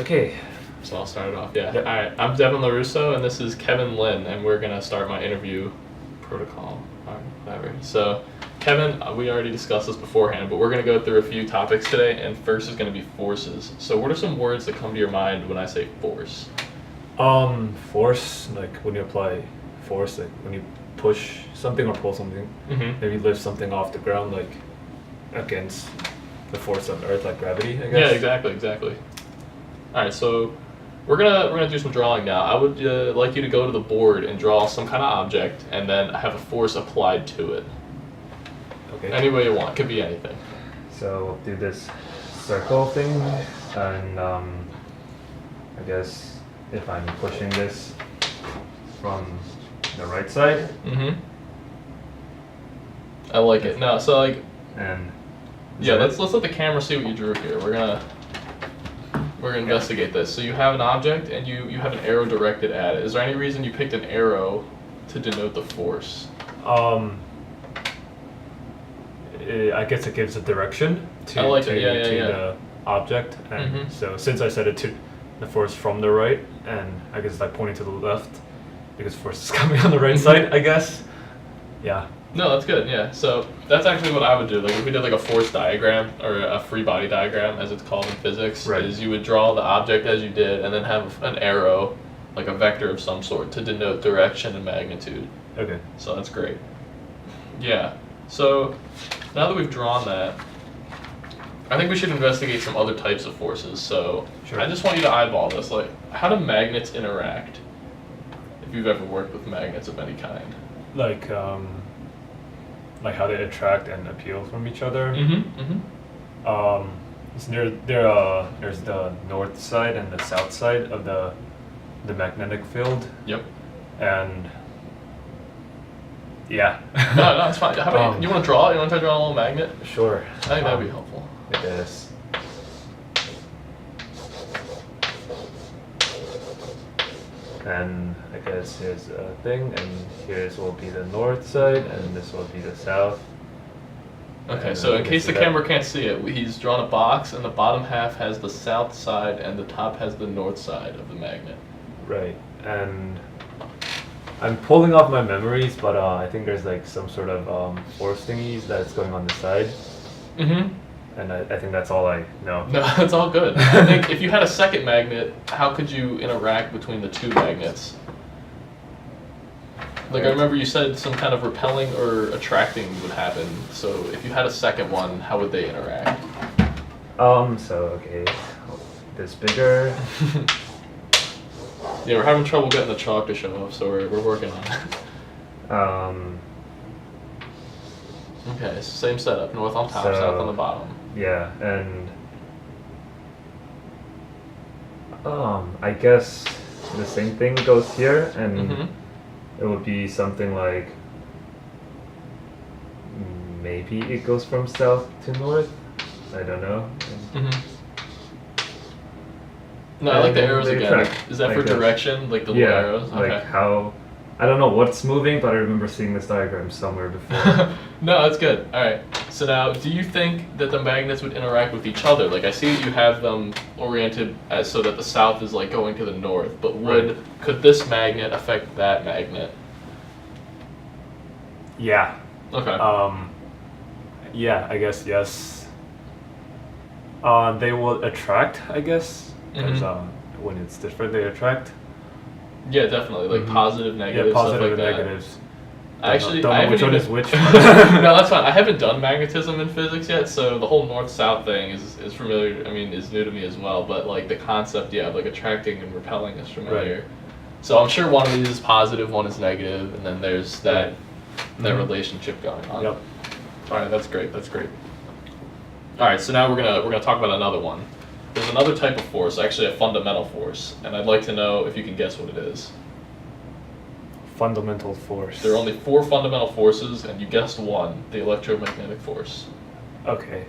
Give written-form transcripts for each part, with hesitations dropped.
Okay. So I'll start it off. Yeah. Yep. All right. I'm Devin Lorusso, and this is Kevin Lynn, and we're gonna start my interview protocol. Or whatever. So, Kevin, we already discussed this beforehand, but we're gonna go through a few topics today, and first is gonna be forces. So, what are some words that come to your mind when I say force? Force, like when you apply force, like when you push something or pull something, Mm-hmm. maybe lift something off the ground, like against the force of Earth, like gravity, I Yeah, guess. exactly. All right. So, we're gonna do some drawing now. I would like you to go to the board and draw some kind of object, and then have a force applied to it. Okay. Any way you want. Could be anything. So we'll do this circle thing, and I guess if I'm pushing this from the right side, Mm-hmm. I like it. No, so like, and yeah, let's let the camera see what you drew here. We're gonna investigate this. So you have an object and you have an arrow directed at it. Is there any reason you picked an arrow to denote the force? I guess it gives a direction to I like to, it. Yeah. the object, and Mhm. so since I set it to the force from the right, and I guess like pointing to the left, because force is coming on the right Mhm. side, I guess. Yeah. No, that's good. Yeah. So that's actually what I would do. Like if we did like a force diagram or a free body diagram, as it's called in physics, Right. is you would draw the object as you did, and then have an arrow, like a vector of some sort, to denote direction and magnitude. Okay. So that's great. Yeah. So now that we've drawn that, I think we should investigate some other types of forces. So Sure. I just want you to eyeball this. Like, how do magnets interact? If you've ever worked with magnets of any kind. Like how they attract and appeal from each other. Mm-hmm. It's there's the north side and the south side of the magnetic field, Yep. and yeah. No, it's fine. How about you want to draw it? You want to try to draw a little magnet? Sure. I think that'd be helpful. I guess. And I guess here's a thing, and here's will be the north side, and this will be the south. Okay, And so then in case the this is camera can't see it, he's drawn a box, and the bottom half has the south side, and the top has the north side of the magnet. Right, and I'm pulling off my memories, but I think there's like some sort of force thingies that's going on the side, Mm-hmm. and I think that's all I know. No, it's all good. I think if you had a second magnet, how could you interact between the two magnets? Like I remember you said some kind of repelling or attracting would happen. So if you had a second one, how would they interact? So okay, this bigger. Yeah, we're having trouble getting the chalk to show up, so we're working on it. Okay, so same setup. North on top, So- south on the bottom. Yeah, and I guess the same thing goes here, and Mm-hmm. it would be something like maybe it goes from south to north. I don't know. Mm-hmm. No, I like the And arrows they again. attract, Is that I for guess. direction, like the Yeah, little arrows? like Okay. how I don't know what's moving, but I remember seeing this diagram somewhere before. No, that's good. All right. So now, do you think that the magnets would interact with each other? Like I see that you have them oriented as so that the south is like going to the north, but could this magnet affect that magnet? Yeah. Okay. Yeah, I guess yes. They will attract, I guess, because Mhm. when it's different, they attract. Yeah, definitely. Like Mhm. positive, negative, Yeah, positive stuff like and that. negatives. Actually, don't I know which haven't one even- is which. No, that's fine. I haven't done magnetism in physics yet, so the whole north-south thing is familiar. I mean, is new to me as well. But like the concept, yeah, of like attracting and repelling is familiar. Right. So I'm sure one of these is positive, one is negative, and then there's that Mhm. relationship going on. Yep. All right, that's great. That's great. All right, so now we're gonna talk about another one. There's another type of force, actually a fundamental force, and I'd like to know if you can guess what it is. Fundamental force. There are only 4 fundamental forces, and you guessed one, the electromagnetic force. Okay.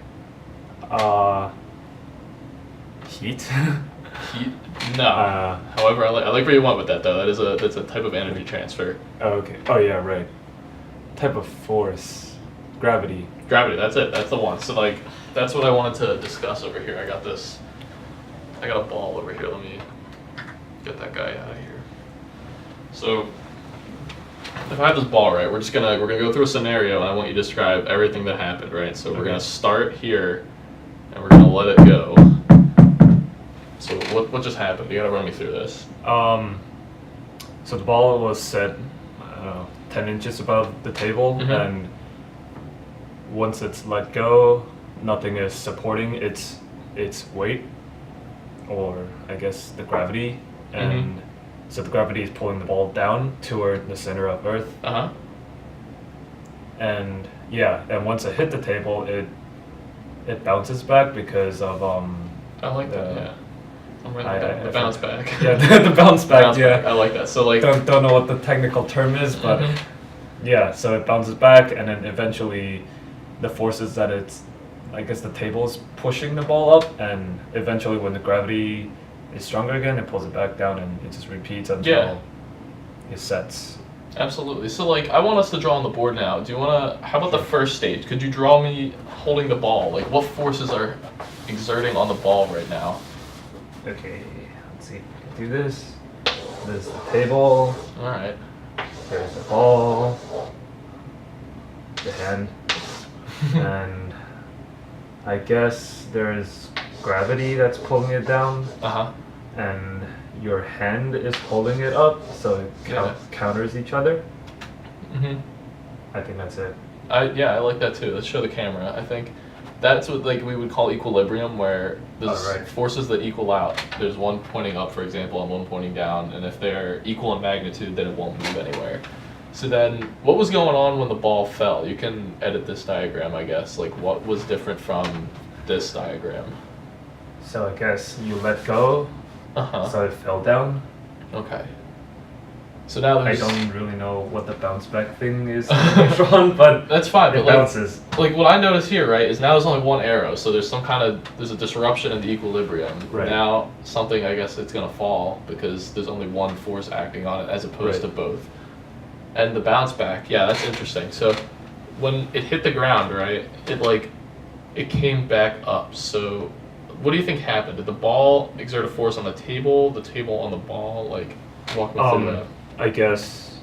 Heat. Heat? No. However, I like where you went with that, though. That's a type of energy transfer. Okay. Oh yeah, right. Type of force. Gravity. Gravity, that's it. That's the one. So, like, that's what I wanted to discuss over here. I got this I got a ball over here. Let me get that guy out of here. So if I have this ball, right, we're gonna go through a scenario, and I want you to describe everything that happened, right? So we're gonna start here, and we're gonna let it go. So what just happened? You gotta run me through this. So the ball was set, 10 inches above the table, and once it's let go, nothing is supporting its weight, or I guess the gravity, and so the gravity is pulling the ball down toward the center of Earth. And and once it hit the table, it bounces back because of I like that. Yeah. I'm writing that down. The bounce back. Yeah, the bounce back. I like that. So like, don't know what the technical term is, but so it bounces back, and then eventually, the forces that I guess the table is pushing the ball up, and eventually when the gravity is stronger again, it pulls it back down, and it just repeats until it sets. Absolutely. So like, I want us to draw on the board now. Do you want to? How about the first stage? Could you draw me holding the ball? Like, what forces are exerting on the ball right now? Okay, let's see if we can do this. There's the table. All right. There's the ball. The hand. And I guess there's gravity that's pulling it down. And your hand is holding it up, so it counters each other. I think that's it. I like that too. Let's show the camera. I think that's what like we would call equilibrium, where there's forces that equal out. There's one pointing up, for example, and one pointing down, and if they're equal in magnitude, then it won't move anywhere. So then, what was going on when the ball fell? You can edit this diagram, I guess. Like, what was different from this diagram? So I guess you let go, so it fell down. Okay. So now I don't really know what the bounce back thing is on, but that's fine. It bounces. Like what I notice here, right, is now there's only one arrow, so there's a disruption in the equilibrium. Right. Now something, I guess, it's gonna fall because there's only one force acting on it as opposed to both. And the bounce back, that's interesting. So when it hit the ground, right, it came back up. So what do you think happened? Did the ball exert a force on the table on the ball? Like, walk me through that. I guess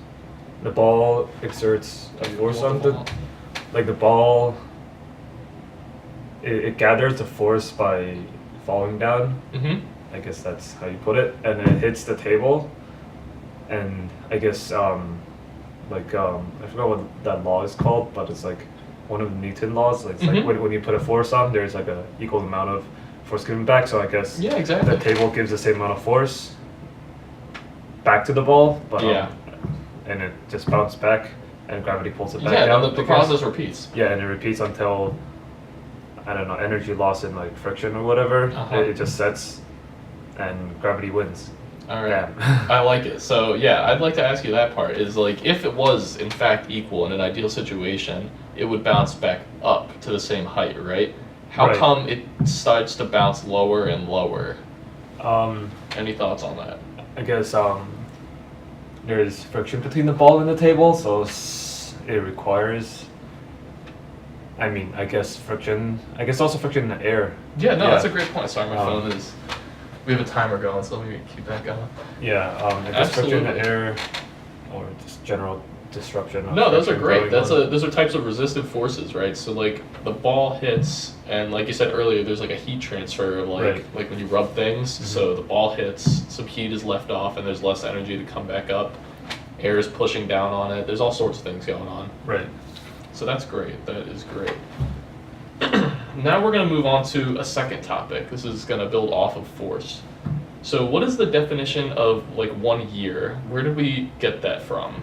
the ball exerts a force on the ball. It gathers the force by falling down. I guess that's how you put it, and then it hits the table. And I guess I forgot what that law is called, but it's like one of the Newton laws. It's like when you put a force on, there's like a equal amount of force given back. So I guess the table gives the same amount of force back to the ball, but and it just bounces back, and gravity pulls it back down. And the process repeats. Yeah, and it repeats until, I don't know, energy loss in like friction or whatever. It just sets, and gravity wins. All right, I like it. So I'd like to ask you that part. Is like, if it was in fact equal in an ideal situation, it would bounce back up to the same height, right? How come it starts to bounce lower and lower? Any thoughts on that? I guess there's friction between the ball and the table, so it requires. I guess friction. I guess also friction in the air. That's a great point. Sorry, my phone is. We have a timer going, so let me keep that going. I guess friction in the air, or just general disruption. No, those are great. Those are types of resistive forces, right? So like the ball hits, and like you said earlier, there's like a heat transfer, like when you rub things. So the ball hits, some heat is left off, and there's less energy to come back up. Air is pushing down on it. There's all sorts of things going on. Right. So that's great. That is great. Now we're going to move on to a second topic. This is going to build off of force. So what is the definition of like 1 year? Where did we get that from?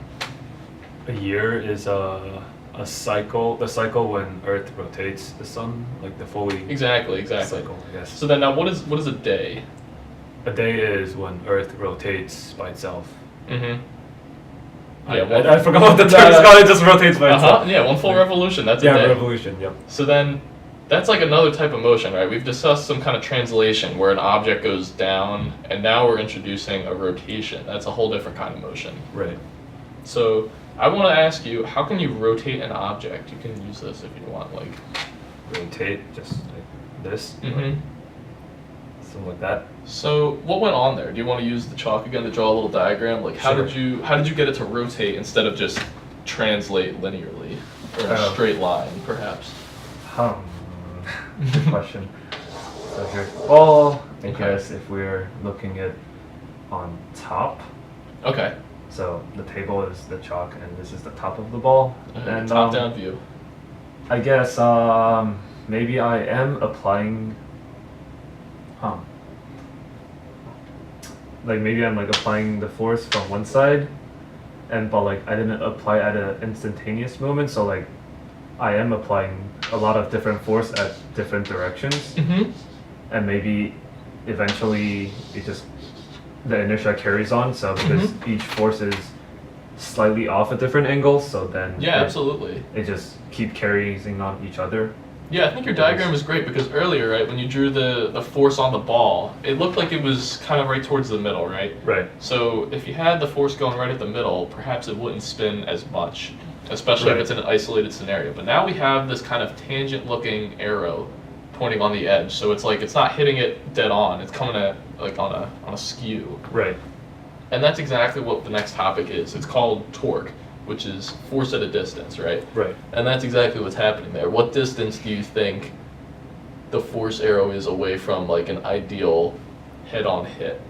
A year is a cycle. The cycle when Earth rotates the sun, like the fully exactly cycle. Yes. So then now what is a day? A day is when Earth rotates by itself. I forgot what the term is called. It just rotates by itself. Yeah, one full revolution. That's a day. Yeah, revolution. Yep. So then, that's like another type of motion, right? We've discussed some kind of translation where an object goes down, and now we're introducing a rotation. That's a whole different kind of motion. Right. So I want to ask you, how can you rotate an object? You can use this if you want, like rotate just like this. something like that. So what went on there? Do you want to use the chalk again to draw a little diagram? Like how did you get it to rotate instead of just translate linearly or in a straight line, perhaps? Good question. So here, well, I guess if we're looking at on top. Okay. So the table is the chalk, and this is the top of the ball. And top-down view. I guess maybe I am applying. Like maybe I'm like applying the force from one side, but like I didn't apply at an instantaneous moment. So like I am applying a lot of different force at different directions, and maybe eventually the inertia carries on. So because each force is slightly off at different angles, so then absolutely, it just keep carrying on each other. Yeah, I think your diagram is great because earlier, right, when you drew the force on the ball, it looked like it was kind of right towards the middle, right? Right. So if you had the force going right at the middle, perhaps it wouldn't spin as much, especially if it's in an isolated scenario. But now we have this kind of tangent-looking arrow pointing on the edge, so it's like it's not hitting it dead on; it's coming at like on a skew. Right. And that's exactly what the next topic is. It's called torque, which is force at a distance, right? Right. And that's exactly what's happening there. What distance do you think the force arrow is away from like an ideal head-on hit?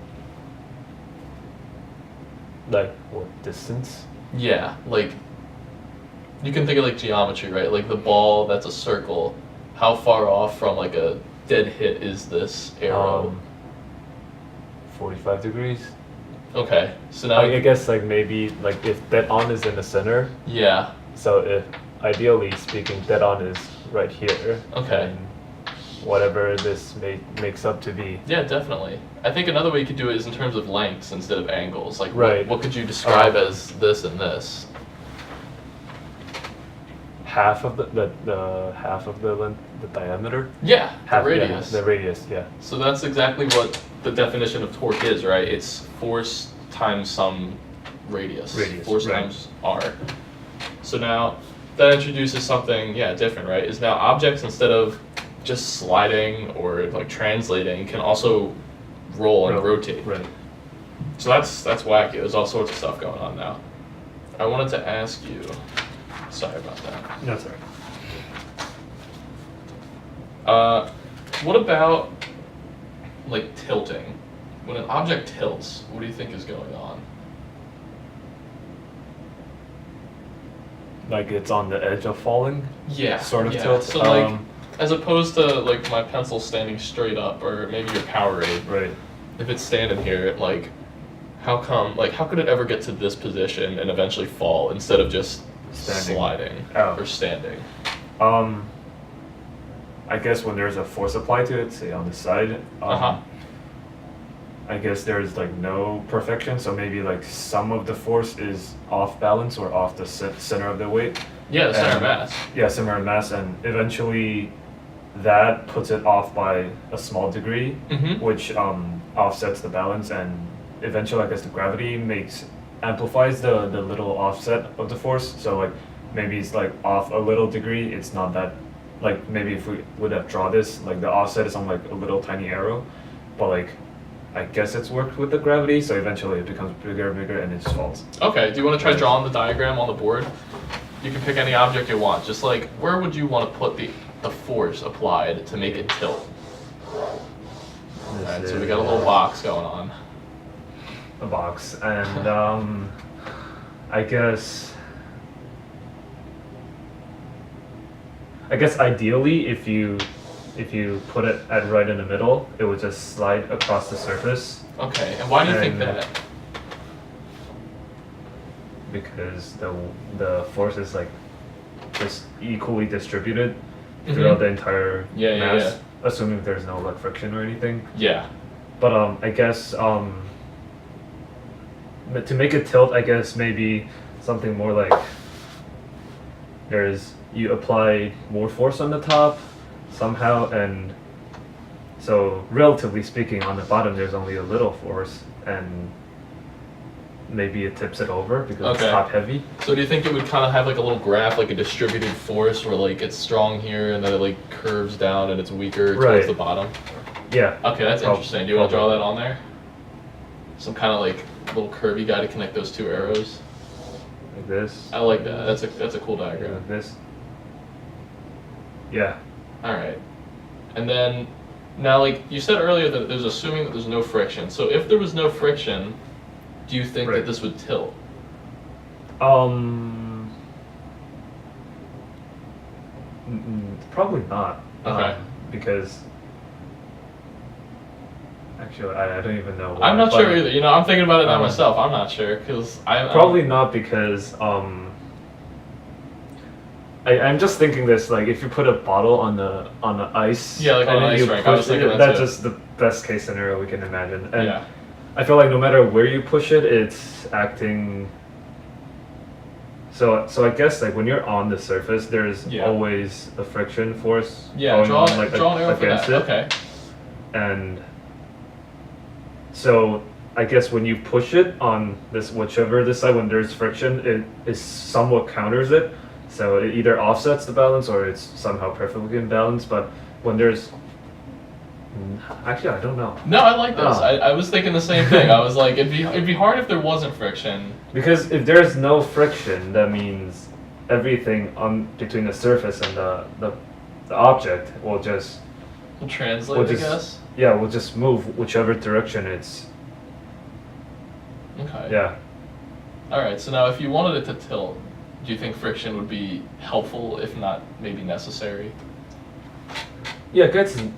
Like what distance? Yeah, like you can think of like geometry, right? Like the ball that's a circle, how far off from like a dead hit is this arrow? 45 degrees. Okay, so now I guess like maybe like if dead on is in the center. Yeah. So if ideally speaking, dead on is right here. Okay. And whatever this makes up to be. Yeah, definitely. I think another way you could do it is in terms of lengths instead of angles. Like what could you describe as this and this? Half of the half of the length, the diameter. Yeah, half, the radius. Yeah, the radius, yeah. So that's exactly what the definition of torque is, right? It's force times some radius. Force times r. So now that introduces something, different, right? Is now objects, instead of just sliding or like translating, can also roll and rotate. Right. So that's wacky. There's all sorts of stuff going on now. I wanted to ask you. Sorry about that. That's all right. What about like tilting? When an object tilts, what do you think is going on? Like it's on the edge of falling? Yeah. Sort of tilt? So like, as opposed to like my pencil standing straight up, or maybe your Powerade. Right. If it's standing here, like, how could it ever get to this position and eventually fall instead of just sliding or standing? I guess when there's a force applied to it, say on the side, I guess there's like no perfection, so maybe like some of the force is off balance or off the center of the weight. Yeah, the center of mass. Yeah, center of mass, and eventually that puts it off by a small degree, which offsets the balance, and eventually I guess the gravity amplifies the little offset of the force. So like maybe it's like off a little degree. It's not that, like maybe if we would have drawn this, like the offset is on like a little tiny arrow, but like I guess it's worked with the gravity, so eventually it becomes bigger and bigger and it just falls. Okay, do you want to try drawing the diagram on the board? You can pick any object you want. Just like, where would you want to put the force applied to make it tilt? Alright, so we got a little box going on. A box, and I guess ideally if you put it right in the middle, it would just slide across the surface. Okay, and why do you think that? Because the force is like just equally distributed throughout the entire mass, assuming there's no like friction or anything. Yeah. But I guess to make it tilt, I guess maybe something more like you apply more force on the top somehow, and so relatively speaking on the bottom there's only a little force, and maybe it tips it over because it's top heavy. So do you think it would kind of have like a little graph, like a distributed force, where like it's strong here and then it like curves down and it's weaker towards the bottom? Yeah. Okay, that's interesting. Do you want to draw that on there? Some kind of like little curvy guy to connect those two arrows. Like this. I like that. That's a cool diagram. Like this. Yeah. All right. And then now, like you said earlier, that there's assuming that there's no friction. So if there was no friction, do you think that this would tilt? Probably not. Okay. Because actually, I don't even know. I'm not sure either. You know, I'm thinking about it now myself. I'm not sure because probably not because I'm just thinking this, like if you put a bottle on the ice, yeah, like on an ice rink. I was thinking that's just the best case scenario we can imagine. And yeah. I feel like no matter where you push it, it's acting. So I guess like when you're on the surface, there's always a friction force. Yeah, draw an arrow against for that. it. Okay. And so I guess when you push it on this side, when there's friction, it somewhat counters it. So it either offsets the balance or it's somehow perfectly in balance. But when there's actually, I don't know. No, I like this. I was thinking the same thing. I was like, it'd be hard if there wasn't friction. Because if there's no friction, that means everything on between the surface and the object will just translate. I guess. Yeah, we'll just move whichever direction it's. Okay. Yeah. All right. So now, if you wanted it to tilt, do you think friction would be helpful, if not maybe necessary? Yeah, I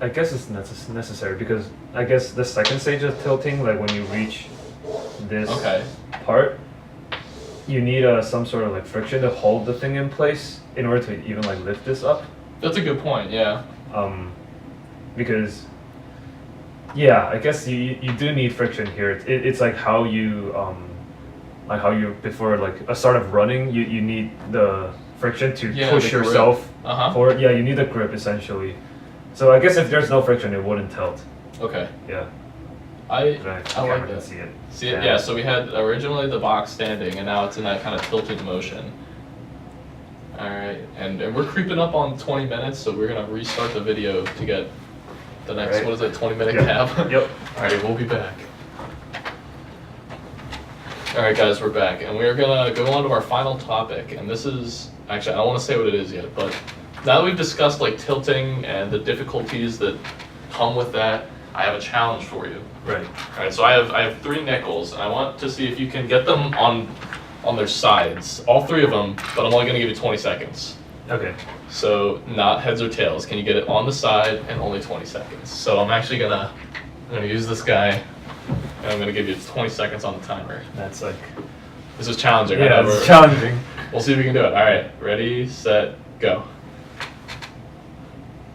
guess it's necessary because I guess the second stage of tilting, like when you reach this part, you need some sort of like friction to hold the thing in place in order to even like lift this up. That's a good point. Yeah. Because I guess you do need friction here. It's like how you before like a start of running, you need the friction to push yourself forward. Yeah, you need the grip essentially. So I guess if there's no friction, it wouldn't tilt. Okay. Yeah. I like that. See it? Yeah. So we had originally the box standing, and now it's in that kind of tilted motion. All right, and we're creeping up on 20 minutes, so we're gonna restart the video to get the next 20-minute cap. Yep. All right, we'll be back. All right, guys, we're back, and we're gonna go on to our final topic, and this is actually I don't want to say what it is yet, but now that we've discussed like tilting and the difficulties that come with that, I have a challenge for you. Right. All right. So I have 3 nickels, and I want to see if you can get them on their sides, all 3 of them. But I'm only going to give you 20 seconds. Okay. So not heads or tails. Can you get it on the side and only 20 seconds? So I'm actually gonna use this guy, and I'm gonna give you 20 seconds on the timer. That's like. This is challenging. Yeah, it's challenging. We'll see if we can do it. All right. Ready, set, go.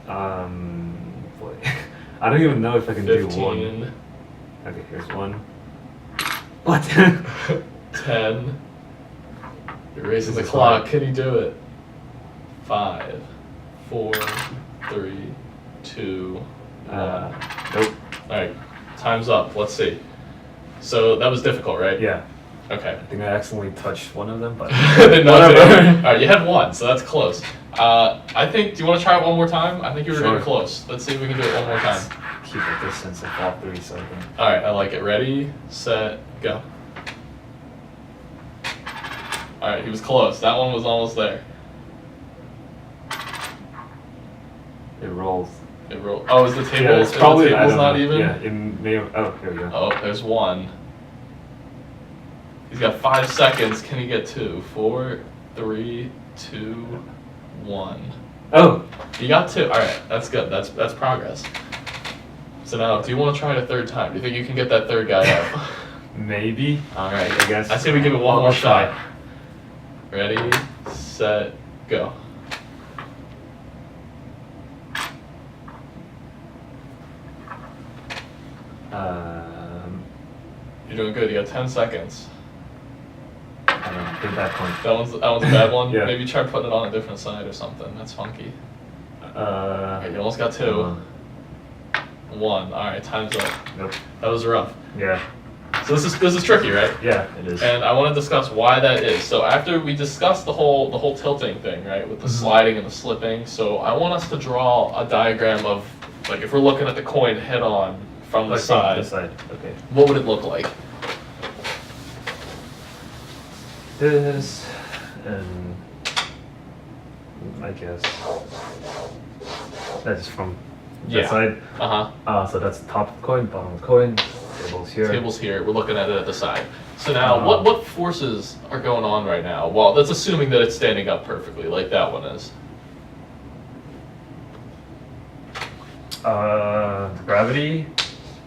Boy. I don't even know if I can 15. do one. Okay, here's one. What? 10. You're racing the clock. Can you do it? 5, 4, 3, 2, 1. Nope. Alright, time's up. Let's see. So that was difficult, right? Yeah. Okay. I think I accidentally touched one of them, but whatever. Alright, you had 1, so that's close. I think, do you want to try it one more time? I think you were getting close. Let's see if we can do it one more time. Keep a distance of all 3 so I can... Alright, I like it. Ready, set, go. Alright, he was close. That one was almost there. It rolls. It rolled. Oh, is the table? Yeah, it's probably the table's not even? Yeah, it may have... Oh, here we go. Oh, there's 1. He's got 5 seconds. Can he get 2? 4, 3, 2, 1. Oh! You got 2. Alright, that's good. That's progress. So now, do you want to try it a 3rd time? Do you think you can get that 3rd guy up? Maybe. Alright, I guess. I say we give it one more shot. Ready, set, go. You're doing good. You got 10 seconds. I don't know. Hit that point. That one's a bad one. Yeah. Maybe try putting it on a different side or something. That's funky. Okay, you almost got 2. 1. All right, time's up. Nope. That was rough. Yeah. So this is tricky, right? Yeah, it is. And I want to discuss why that is. So after we discussed the whole tilting thing, right, with the sliding and the slipping, so I want us to draw a diagram of Like if we're looking at the coin head on from the Like side, from the side. Okay. what would it look like? This and I guess that's from that side. So that's top of the coin, bottom of the coin. Tables here. Tables here. We're looking at it at the side. So now, what forces are going on right now? Well, that's assuming that it's standing up perfectly, like that one is. Gravity.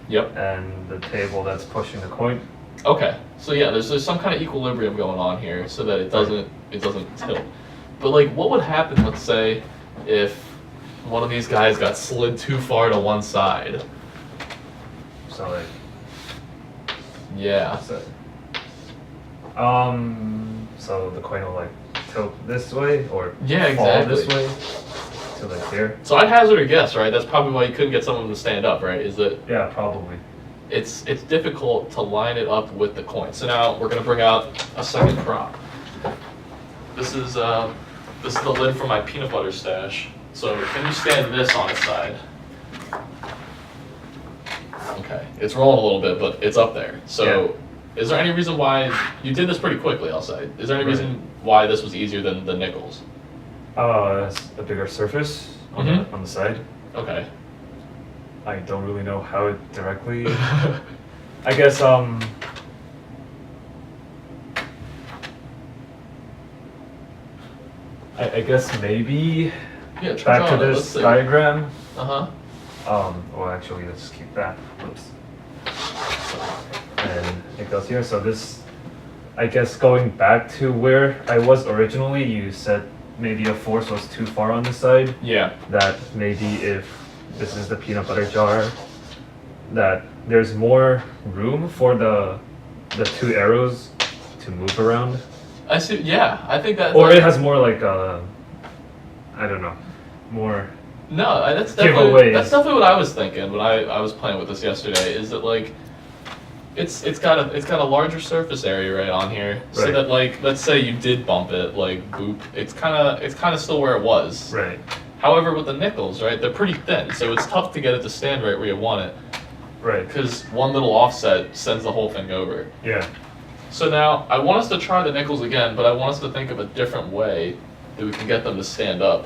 Yep. And the table that's pushing the coin. Okay. So yeah, there's some kind of equilibrium going on here, so that it doesn't tilt. But like, what would happen? Let's say if one of these guys got slid too far to one side. So like. Yeah. So the coin will like tilt this way or fall exactly this way to like here. So I'd hazard a guess, right? That's probably why you couldn't get someone to stand up, right? Is that? Yeah, probably. It's difficult to line it up with the coin. So now we're gonna bring out a second prop. This is the lid for my peanut butter stash. So can you stand this on its side? Okay, it's rolling a little bit, but it's up there. So, is there any reason why you did this pretty quickly? I'll say. Is there any reason why this was easier than the nickels? It's a bigger surface on the side. Okay. I don't really know how it directly. I guess I guess maybe. Yeah. Try back to this diagram. Well, actually, let's keep that. Oops. And it goes here. So this, I guess, going back to where I was originally, you said maybe a force was too far on this side. Yeah. That maybe if this is the peanut butter jar, that there's more room for the two arrows to move around. I see. Yeah, I think that. Or it has more like I don't know, more. No, that's definitely what I was thinking when I was playing with this yesterday. Is that like, it's got a larger surface area right on here, so that like, let's say you did bump it, like boop, it's kind of still where it was. Right. However, with the nickels, right, they're pretty thin, so it's tough to get it to stand right where you want it. Right. Because one little offset sends the whole thing over. Yeah. So now I want us to try the nickels again, but I want us to think of a different way that we can get them to stand up.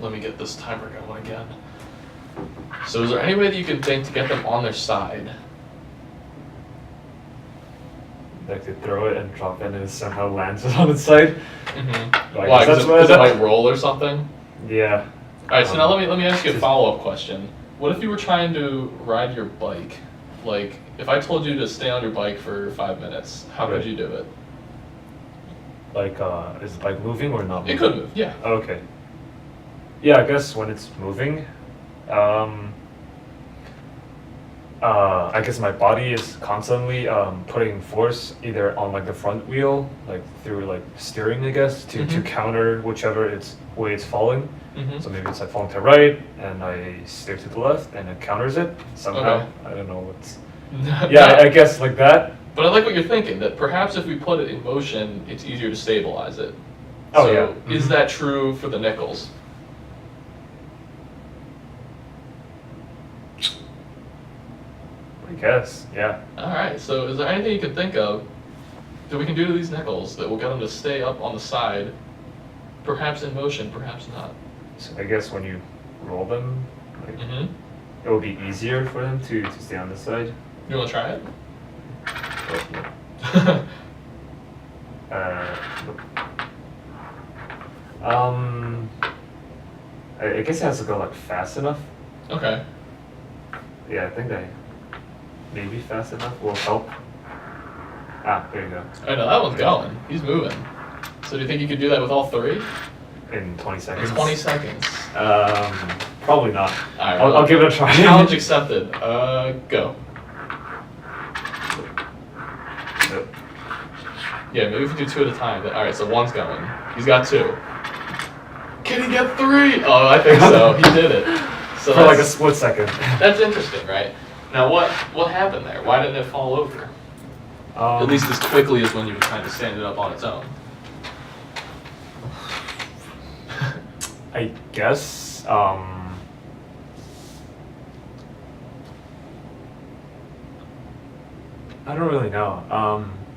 Let me get this timer going again. So is there any way that you can think to get them on their side? Like to throw it and drop it and it somehow lands on its side. Why? Because it might roll or something? Yeah. Alright, so now let me ask you a follow-up question. What if you were trying to ride your bike? Like, if I told you to stay on your bike for 5 minutes, how could you do it? Like, is the bike moving or not moving? It could move, yeah. Okay. Yeah, I guess when it's moving, I guess my body is constantly putting force either on like the front wheel, like through like steering, I guess, to counter whichever way it's falling. So maybe it's like falling to the right, and I steer to the left, and it counters it somehow. Okay. I don't know what's. Yeah, I guess like that. But I like what you're thinking, that perhaps if we put it in motion, it's easier to stabilize it. Oh, so yeah. Is that true for the nickels? I guess, yeah. Alright, so is there anything you can think of that we can do to these nickels that will get them to stay up on the side, perhaps in motion, perhaps not? So I guess when you roll them, like, it will be easier for them to stay on this side. You want to try it? I guess it has to go like fast enough. Okay. Yeah, I think maybe fast enough will help. There you go. I know, that one's going. He's moving. So do you think you could do that with all three? In 20 seconds. In 20 seconds. Probably not. Alright, I'll give it a try. Challenge accepted. Go. Yep. Yeah, maybe we can do two at a time. Alright, so one's going. He's got two. Can he get three? Oh, I think so. He did it. So for like a split second. That's interesting, right? Now, what happened there? Why didn't it fall over? At least as quickly as when you were trying to stand it up on its own. I guess I don't really know.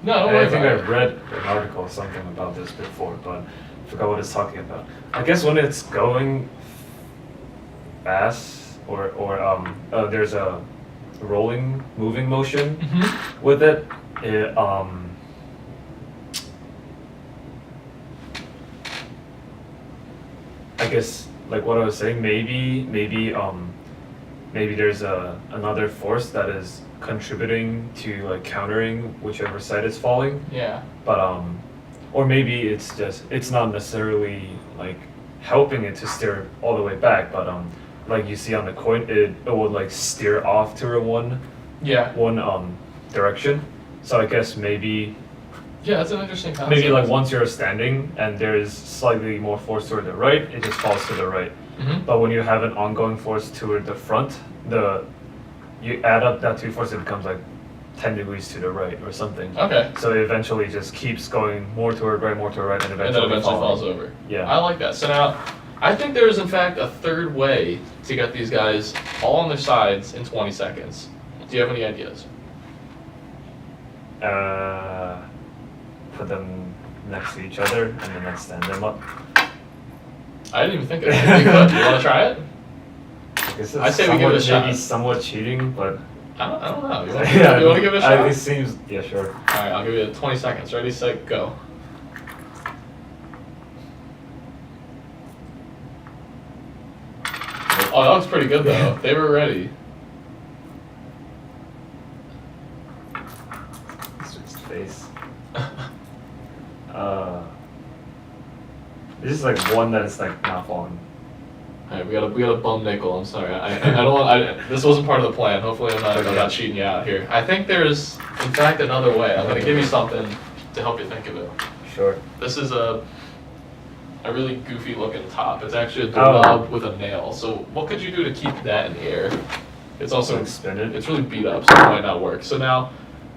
No, don't and worry I think about I it. read an article or something about this before, but I forgot what it's talking about. I guess when it's going fast or there's a rolling, moving motion with it, I guess like what I was saying, maybe there's another force that is contributing to like countering whichever side it's falling. Yeah. But or maybe it's not necessarily like helping it to steer all the way back, but like you see on the coin, it would like steer off to one direction. So I guess maybe Yeah, that's an interesting concept. maybe like once you're standing and there is slightly more force toward the right, it just falls to the right. But when you have an ongoing force toward the front, you add up that two forces, it becomes like 10 degrees to the right or something. Okay. So it eventually just keeps going more toward right, and And then eventually falls over. Yeah. I like that. So now, I think there is in fact a third way to get these guys all on their sides in 20 seconds. Do you have any ideas? Put them next to each other and then like stand them up. I didn't even think of that. You could. You want to try it? I guess I'd say we give it a shot. Maybe somewhat cheating, but I don't know. You yeah, want to give it a shot? It seems, yeah, sure. All right, I'll give you 20 seconds. Ready, set, go. Oh, that looks pretty good though. They were ready. Switch face. This is like one that is like not falling. Alright, we got a bum nickel. I'm sorry. I don't want. This wasn't part of the plan. Hopefully, I'm not cheating you out here. I think there's, in fact, another way. I'm gonna give you something to help you think of it. Sure. This is a really goofy looking top. It's actually a doorknob with a nail. So what could you do to keep that in the air? It's also Like spin it? It's really beat up, so it might not work. So now,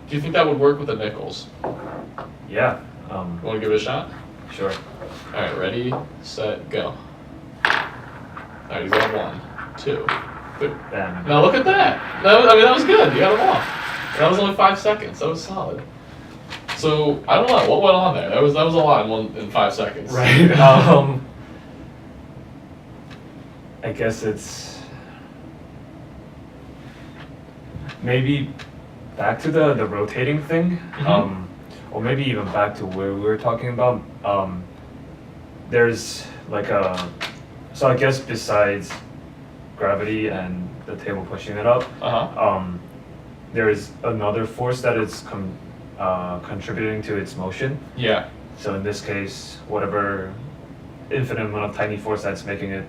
do you think that would work with the nickels? Yeah. You want to give it a shot? Sure. All right, ready, set, go. All right, you got 1, 2, 3. Bam. Now look at that. That was good. You got them off. That was only 5 seconds. That was solid. So I don't know what went on there. That was a lot in 5 seconds. Right. I guess it's maybe back to the rotating thing, or maybe even back to where we were talking about. There's like so I guess besides gravity and the table pushing it up, there is another force that is contributing to its motion. Yeah. So in this case, whatever infinite amount of tiny force that's making it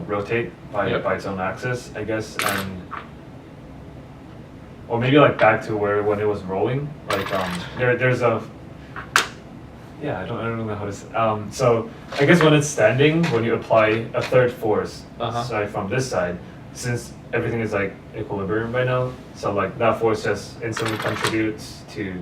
rotate by its own axis, I guess, or maybe like back to when it was rolling, like there's a I don't know how to say. So I guess when it's standing, when you apply a third force, so from this side, since everything is like equilibrium right now, so like that force just instantly contributes to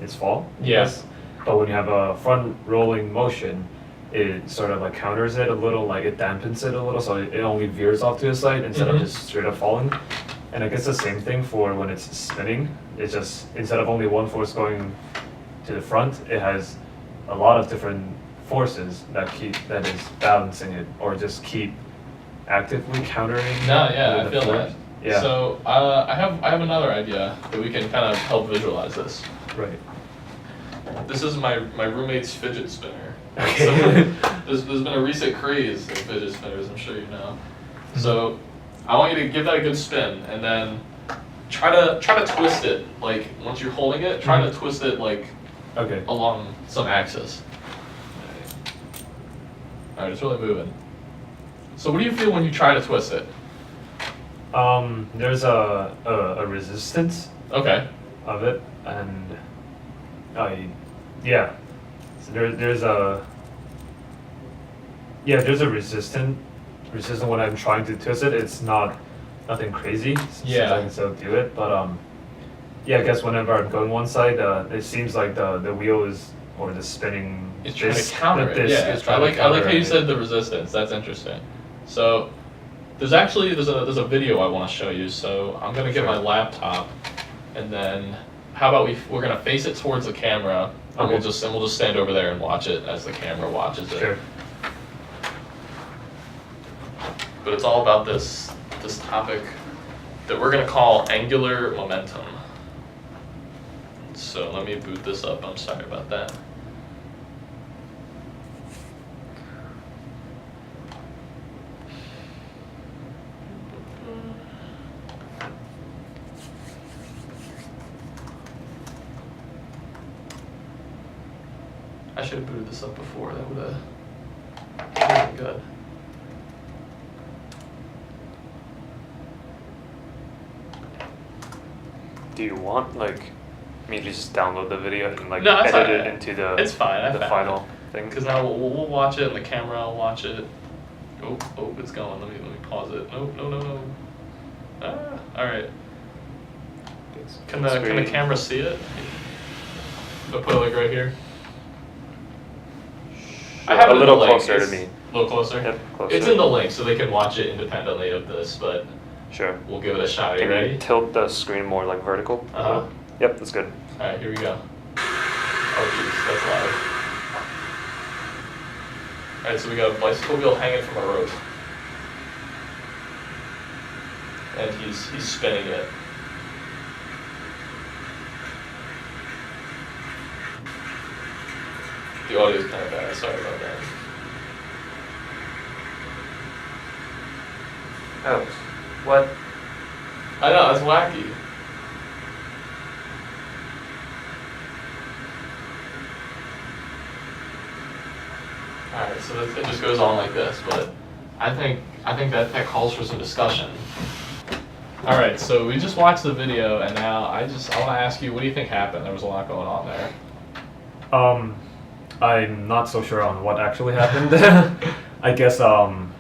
its fall. Yes. But when you have a front rolling motion, it sort of like counters it a little, like it dampens it a little, so it only veers off to the side instead of just straight up falling. And I guess the same thing for when it's spinning. It's just instead of only one force going to the front, it has a lot of different forces that is balancing it, or just keep actively countering. No, yeah, I the feel force. that. Yeah. So I have another idea that we can kind of help visualize this. Right. This is my roommate's fidget spinner. Okay. So there's been a recent craze in fidget spinners, I'm sure you know. So I want you to give that a good spin, and then try to twist it. Like once you're holding it, try to twist it like along some axis. All right, it's really moving. So what do you feel when you try to twist it? There's a resistance Okay. of it, and so there's a resistant when I'm trying to twist it. It's nothing crazy. So I can still do it, but I guess whenever I'm going one side, it seems like the wheel is, or the spinning. It's trying to counter it. Yeah, I like how you said the resistance. That's interesting. So there's a video I want to show you. So I'm gonna get my laptop, and then how about we're gonna face it towards the camera, and Okay. we'll just stand over there and watch it as the camera watches it. Sure. But it's all about this topic that we're gonna call angular momentum. So let me boot this up. I'm sorry about that. I should have booted this up before. That would have been good. Do you want me to just download the video and No, that's edit it alright. into the It's fine. I the found final thing? Because now we'll watch it, and the camera will watch it. Oh, it's going. Let me pause it. No. All right. Can the camera see it? I'll put it right here. I have a it in little the link. closer It's to me. A little closer? Yep, closer. It's in the link, so they can watch it independently of this, but Sure. we'll give it a shot. Are you Can ready? you tilt the screen more vertical? Uh-huh. Yep, that's good. Alright, here we go. Oh jeez, that's loud. Alright, so we got a bicycle wheel hanging from a rope. And he's spinning it. The audio's kind of bad, sorry about that. Oh, what? I know, that's wacky. Alright, so it just goes on like this, but I think that calls for some discussion. Alright, so we just watched the video, and now I want to ask you, what do you think happened? There was a lot going on there. I'm not so sure on what actually happened. I guess the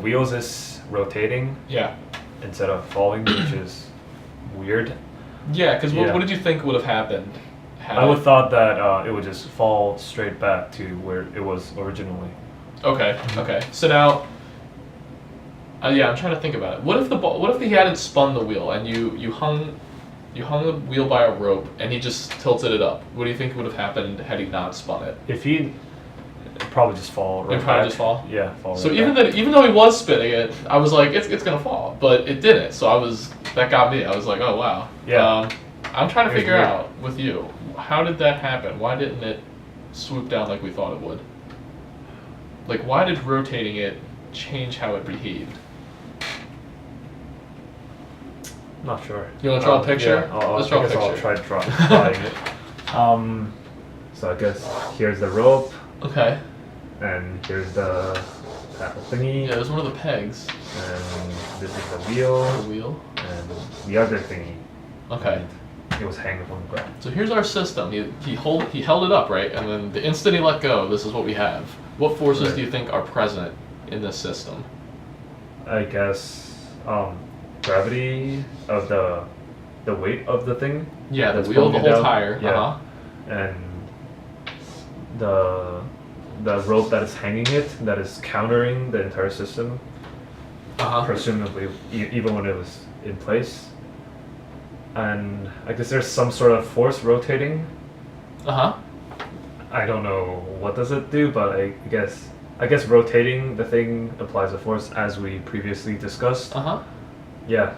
wheels is rotating Yeah. instead of falling, which is weird. Yeah, because Yeah. what did you think would have happened? I would thought that it would just fall straight back to where it was originally. Okay. So now, yeah, I'm trying to think about it. What if he hadn't spun the wheel and you hung the wheel by a rope and he just tilted it up? What do you think would have happened had he not spun it? If he, it'd probably just fall right It'd probably back. just fall? Yeah, fall So right even back. though he was spinning it, I was like, it's gonna fall, but it didn't. So that got me. I was like, oh wow. Yeah. I'm trying to It was figure weird. out with you, how did that happen? Why didn't it swoop down like we thought it would? Like, why did rotating it change how it behaved? Not sure. You wanna draw a picture? Yeah, Let's draw a I guess I'll picture. try drawing it. So I guess here's the rope, Okay. and here's the tackle thingy, Yeah, there's one of the pegs. and this is the wheel, The wheel. and the other thingy. Okay. And it was hanging from the ground. So here's our system. He held it up, right? And then the instant he let go, this is what we have. What forces Right. do you think are present in this system? I guess gravity of the weight of the thing. Yeah, the that's wheel, the pulling it whole down. tire. Yeah. Uh-huh. And the rope that is hanging it, that is countering the entire system, Uh-huh. presumably even when it was in place. And I guess there's some sort of force rotating. Uh-huh. I don't know what does it do, but I guess rotating the thing applies a force, as we previously discussed. Uh-huh. Yeah.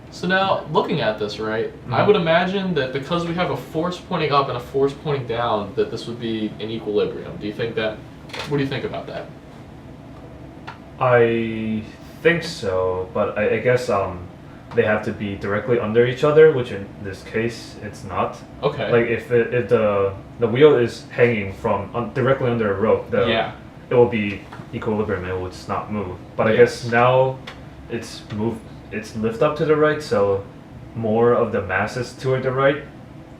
So now, looking at this, right, I would imagine that because we have a force pointing up and a force pointing down, that this would be in equilibrium. Do you think that? What do you think about that? I think so, but I guess they have to be directly under each other, which in this case it's not. Okay. Like if the wheel is hanging from directly under a rope, Yeah. it will be equilibrium. It will just not move. But I Yes. guess now it's moved. It's lift up to the right, so more of the mass is toward the right,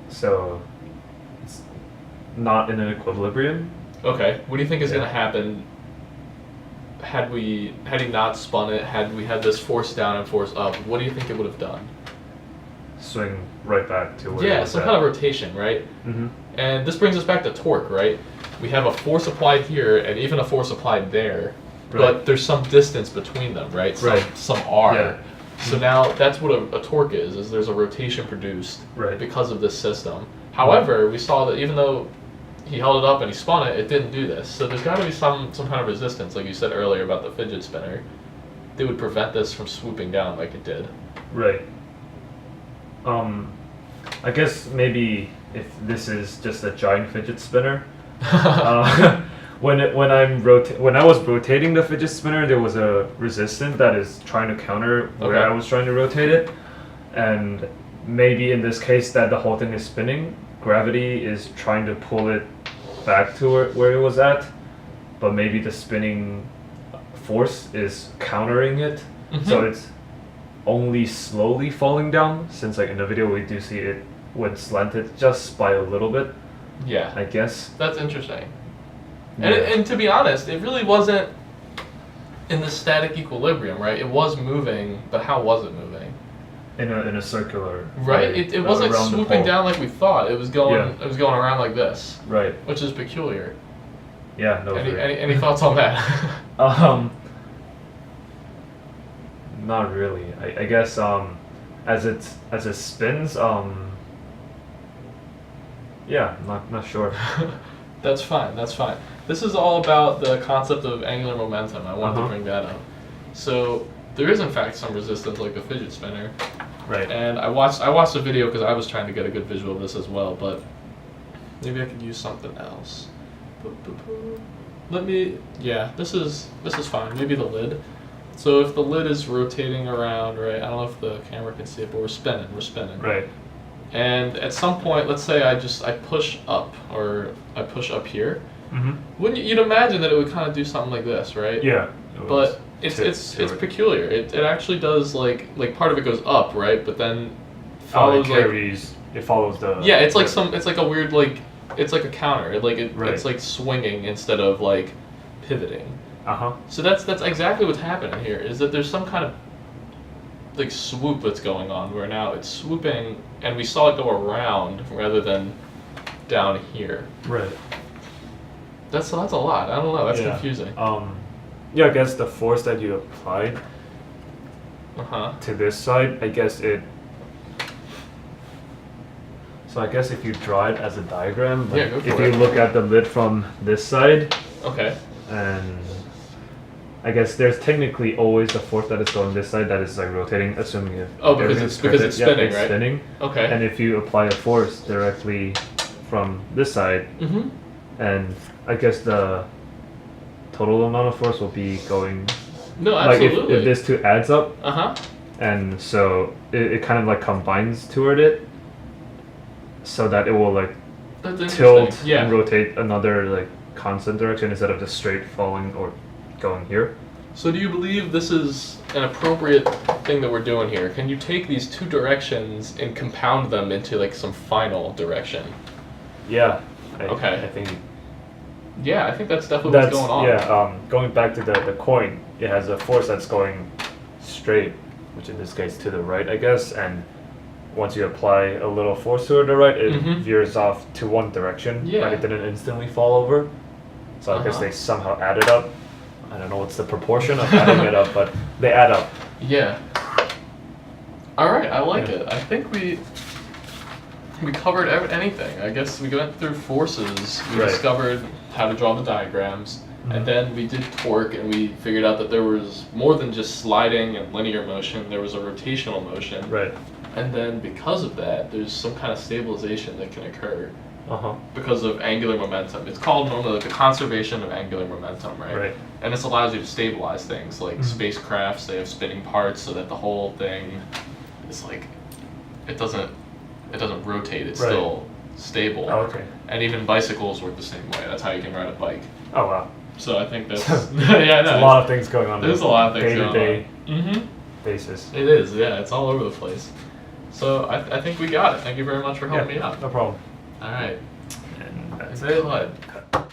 so it's not in an equilibrium. Okay. What do you think is Yeah. going to happen had he not spun it, had we had this force down and force up? What do you think it would have done? Swing right back to where it Yeah, was some at. kind of rotation, right? Mm-hmm. And this brings us back to torque, right? We have a force applied here and even a force applied there, Right. but there's some distance between them, right? Right. Some R. Yeah. So now that's what a torque is there's a rotation produced Right. because of this system. However, we saw that even though he held it up and he spun it, it didn't do this. So there's got to be some kind of resistance, like you said earlier about the fidget spinner. They would prevent this from swooping down like it did. Right. I guess maybe if this is just a giant fidget spinner, when I was rotating the fidget spinner, there was a resistance that is trying to counter where I was trying to rotate it, and maybe in this case that the whole thing is spinning, gravity is trying to pull it back to where it was at, but maybe the spinning force is countering it, so it's only slowly falling down, since like in the video we do see it went slanted just by a little bit. Yeah. I guess. That's interesting. Yeah. And to be honest, it really wasn't in the static equilibrium, right? It was moving, but how was it moving? In a circular. Right? way, It wasn't around the swooping pole. down like we thought. It was going Yeah. it was going around like this. Right. Which is peculiar. Yeah. No. Any thoughts on that? Not really. I guess as it spins, yeah, not sure. That's fine. This is all about the concept of angular momentum. I wanted to bring that up. So there is in fact some resistance like the fidget spinner. Right. And I watched the video because I was trying to get a good visual of this as well, but maybe I could use something else. This is fine. Maybe the lid. So if the lid is rotating around, right? I don't know if the camera can see it, but we're spinning. Right. And at some point, let's say I push up, or I push up here. Wouldn't you'd imagine that it would kind of do something like this, right? Yeah. But it's peculiar. It actually does like part of it goes up, right? But then follows it follows the. Yeah, it's like it's like a weird it's like a counter. It's like swinging instead of like pivoting. So that's exactly what's happening here. Is that there's some kind of like swoop that's going on where now it's swooping, and we saw it go around rather than down here. Right. That's a lot. I don't know. That's confusing. Yeah, I guess the force that you applied to this side, I guess it. So I guess if you draw it as a diagram, like go for if it. you look at the lid from this side, Okay. and I guess there's technically always a force that is going this side that is like rotating, assuming if Because it's spinning, it's right? spinning. Okay. And if you apply a force directly from this side, and I guess the total amount of force will be going. No, Like absolutely. if this two adds up, And so it kind of like combines toward it, so that it will like that's tilt interesting. Yeah. and rotate another like constant direction instead of just straight falling or going here. So do you believe this is an appropriate thing that we're doing here? Can you take these two directions and compound them into like some final direction? Yeah. Okay. I think Yeah, I think that's definitely what's going on. Yeah. Going back to the coin, it has a force that's going straight, which in this case to the right, I guess, and once you apply a little force to the right, it veers off to one direction. Yeah. But it didn't instantly fall over. So I guess they somehow added up. I don't know what's the proportion of adding it up, but they add up. Yeah. All right, I like it. I think we covered anything. I guess we went through forces. We discovered how to draw the diagrams, and then we did torque, and we figured out that there was more than just sliding and linear motion. There was a rotational motion. Right. And then because of that, there's some kind of stabilization that can occur Uh-huh. because of angular momentum. It's called normally the conservation of angular momentum, right? Right. And this allows you to stabilize things like spacecrafts. They have spinning parts so that the whole thing is like it doesn't rotate. It's still stable. Oh, okay. And even bicycles work the same way. That's how you can ride a bike. Oh, wow. So I think that's There's a lot of things going on. There's a lot of things going on. Day-to-day basis. It is, yeah. It's all over the place. So I think we got it. Thank you very much for helping me out. No problem. All right. And that's Very it. good.